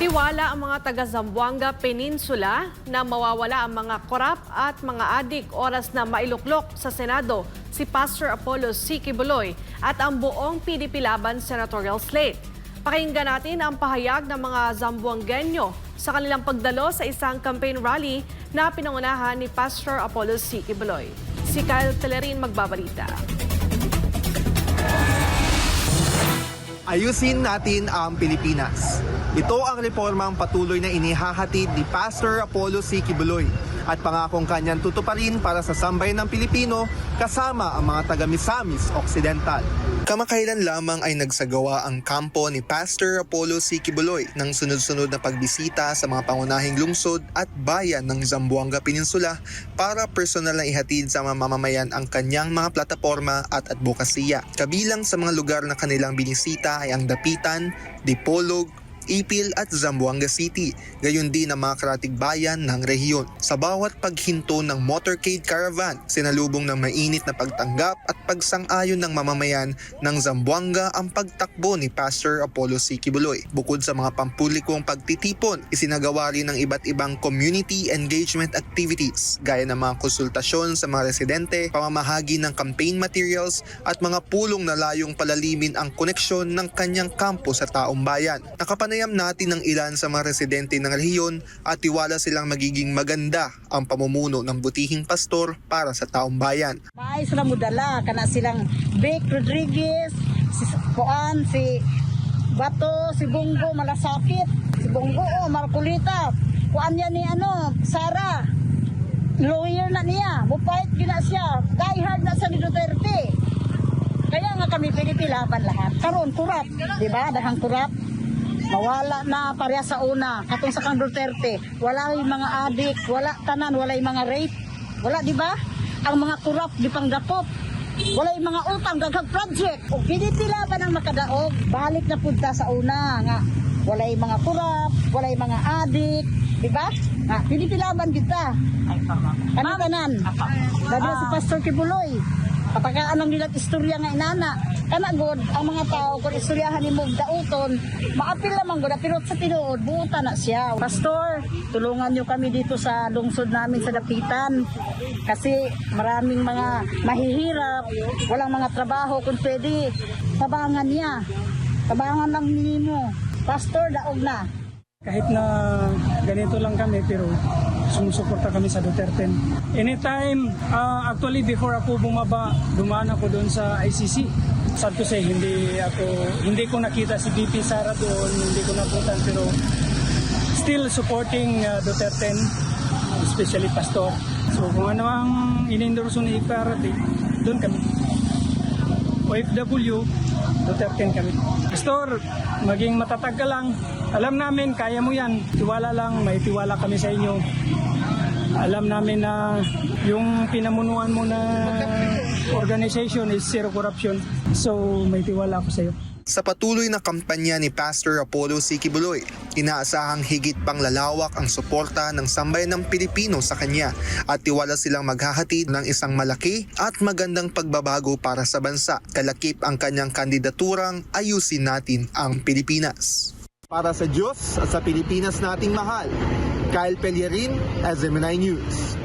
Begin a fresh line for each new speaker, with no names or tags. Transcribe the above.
Tiwala ang mga taga Zamboanga Peninsula na mawawala ang mga korap at mga adik oras na mailuklok sa Senado si Pastor Apollo C. Quiboloy at ang buong PDP Laban senatorial slate. Pakinggan natin ang pahayag ng mga Zamboangueño sa kanilang pagdalo sa isang campaign rally na pinangunahan ni Pastor Apollo C. Quiboloy. Si Kyle Telerin magbabalita.
Ayusin natin ang Pilipinas. Ito ang reformang patuloy na inihahatid ni Pastor Apollo C. Quiboloy at pangakong kanyang tutuparin para sa sambayan ng Pilipino kasama ang mga taga-Misamis Occidental. Kamakailan lamang ay nagsagawa ang kampo ni Pastor Apollo C. Quiboloy ng sunod-sunod na pagbisita sa mga pangunahing lungsod at bayan ng Zamboanga Peninsula para personal na ihatid sa mga mamamayan ang kanyang mga plataporma at advokasya. Kabilang sa mga lugar na kanilang binisita ay ang Dapitan, Dipolog, Ipil at Zamboanga City, gayon din ang mga karatig bayan ng rehiyon. Sa bawat paghinto ng motorcade caravan, sinalubong ng mainit na pagtanggap at pagsang-ayon ng mamamayan ng Zamboanga ang pagtakbo ni Pastor Apollo C. Quiboloy. Bukod sa mga pampublikong pagtitipon, isinagawa rin ng iba't ibang community engagement activities gaya ng mga konsultasyon sa mga residente, pamamahagi ng campaign materials at mga pulong na layong palalimin ang koneksyon ng kanyang kampo sa taong bayan. Nakapanayam natin ng ilan sa mga residente ng rehiyon at tiwala silang magiging maganda ang pamumuno ng butihing pastor para sa taong bayan.
Maay sila mudala, kana silang Vic Rodriguez, si Bato, si Bongo Malasakit, si Bongo Marcolita, kuan niya ni Sara, lawyer na niya, bupait gina siya, diehard na sa ni Duterte. Kaya nga kami PDP Laban lahat. Karon kurap, di ba? Dahang kurap. Mawala na pareha sa una, katong sa kang Duterte, wala yung mga adik, wala tanan, wala yung mga rape, wala di ba? Ang mga kurap di pangdapot, wala yung mga utang, daghang project. O PDP Laban ang makadaog, balik na punta sa una nga, wala yung mga kurap, wala yung mga adik, di ba? Nga, PDP Laban kita. Tanan, dahil si Pastor Quiboloy. Kapag anong nilang istorya nga inana, kana god ang mga tao kung istoryahan ni Mog Dauton, maapil lamang god pero sa tinuod buutan na siya. Pastor, tulungan niyo kami dito sa lungsod namin sa Dapitan kasi maraming mga mahihirap, walang mga trabaho kung pwede. Tabangan niya. Tabangan lang ninyo. Pastor, daog na.
Kahit na ganito lang kami pero sumusuporta kami sa Duterte. Anytime, actually before ako bumaba, dumaan ako doon sa ICC. Sad to say, hindi ko nakita si VP Sara doon, hindi ko nabutan pero still supporting Duterte, especially Pastor. So kung ano ang in-endorse ni Iparati, doon kami. OFW, Duterte kami. Pastor, maging matatag ka lang. Alam namin, kaya mo yan. Tiwala lang, may tiwala kami sa inyo. Alam namin na yung pinamunuan mo na organization is zero corruption. So, may tiwala ako sa iyo.
Sa patuloy na kampanya ni Pastor Apollo C. Quiboloy, inaasahang higit pang lalawak ang suporta ng sambayan ng Pilipino sa kanya at tiwala silang maghahatid ng isang malaki at magandang pagbabago para sa bansa. Kalakip ang kanyang kandidaturang ayusin natin ang Pilipinas. Para sa Diyos at sa Pilipinas nating mahal, Kyle Pellerin, SMNI News.